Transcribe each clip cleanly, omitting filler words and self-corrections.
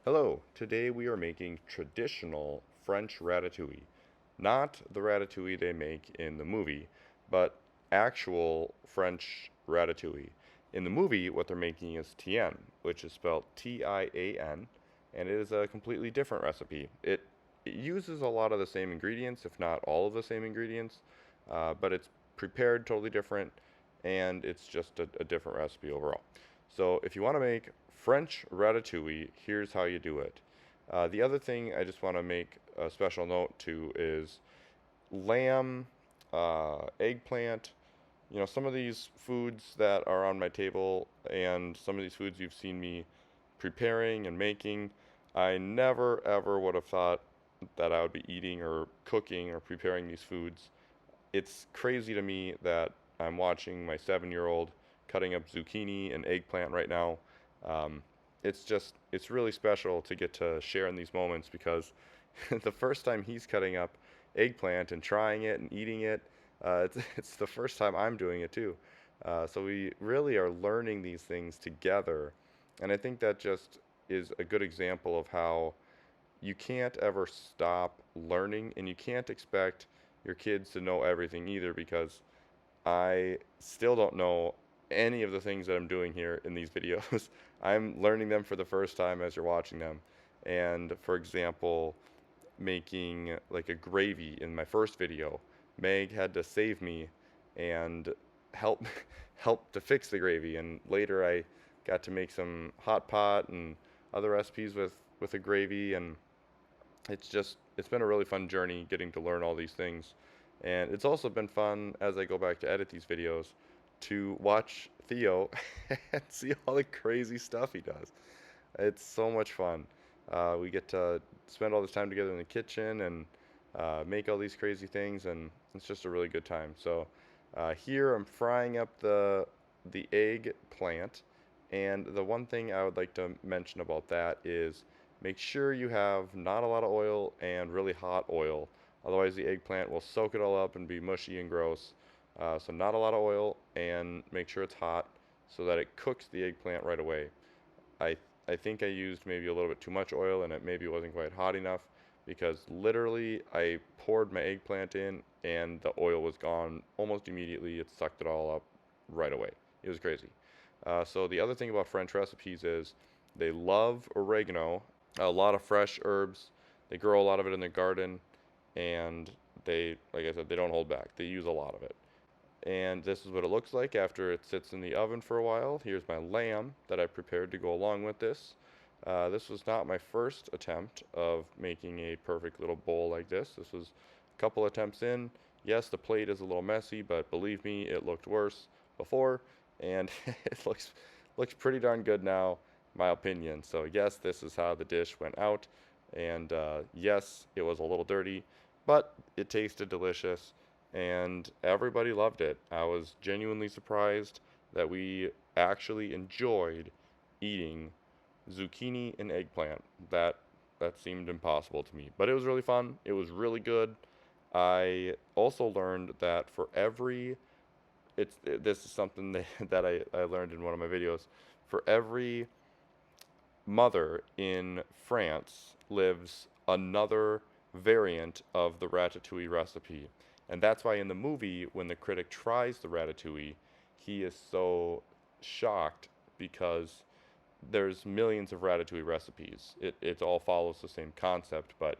Hello, today we are making traditional French ratatouille. Not the ratatouille they make in the movie, but actual French ratatouille. In the movie, what they're making is tian, which is spelled Tian, and it is a completely different recipe. It uses a lot of the same ingredients, if not all of the same ingredients, but it's prepared totally different, and it's just a different recipe overall. So if you want to make French ratatouille, here's how you do it. The other thing I just want to make a special note to is lamb, eggplant, some of these foods that are on my table and some of these foods you've seen me preparing and making, I never ever would have thought that I would be eating or cooking or preparing these foods. It's crazy to me that I'm watching my 7-year-old cutting up zucchini and eggplant right now. Um, it's really special to get to share in these moments because the first time he's cutting up eggplant and trying it and eating it, it's the first time I'm doing it too. So we really are learning these things together. And I think that just is a good example of how you can't ever stop learning and you can't expect your kids to know everything either because I still don't know any of the things that I'm doing here in these videos. I'm learning them for the first time as you're watching them. And for example, making like a gravy in my first video, Meg had to save me and help help to fix the gravy. And later I got to make some hot pot and other recipes with a gravy, and it's been a really fun journey getting to learn all these things. And it's also been fun as I go back to edit these videos to watch Theo and see all the crazy stuff he does. It's so much fun. We get to spend all this time together in the kitchen and make all these crazy things, and it's just a really good time. So here I'm frying up the egg plant, and the one thing I would like to mention about that is make sure you have not a lot of oil and really hot oil. Otherwise, the eggplant will soak it all up and be mushy and gross. So not a lot of oil, and make sure it's hot so that it cooks the eggplant right away. I I think I used maybe a little bit too much oil and it maybe wasn't quite hot enough because literally I poured my eggplant in and the oil was gone almost immediately. It sucked it all up right away. It was crazy. So the other thing about French recipes is they love oregano, a lot of fresh herbs. They grow a lot of it in their garden, and like I said, they don't hold back. They use a lot of it. And this is what it looks like after it sits in the oven for a while. Here's my lamb that I prepared to go along with this. This was not my first attempt of making a perfect little bowl like this. This was a couple attempts in. Yes, the plate is a little messy, but believe me, it looked worse before, and it looks pretty darn good now, my opinion. So yes, this is how the dish went out, and yes, it was a little dirty, but it tasted delicious and everybody loved it. I was genuinely surprised that we actually enjoyed eating zucchini and eggplant. That seemed impossible to me, but it was really fun. It was really good. I also learned that for every this is something that I learned in one of my videos. For every mother in France lives another variant of the ratatouille recipe. And that's why in the movie, when the critic tries the ratatouille, he is so shocked because there's millions of ratatouille recipes. It all follows the same concept, but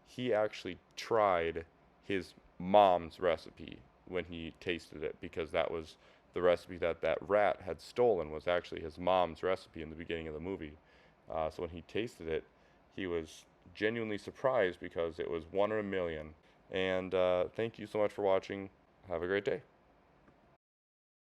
he actually tried his mom's recipe when he tasted it because that was the recipe that that rat had stolen was actually his mom's recipe in the beginning of the movie. So when he tasted it, he was genuinely surprised because it was one in a million. And thank you so much for watching. Have a great day.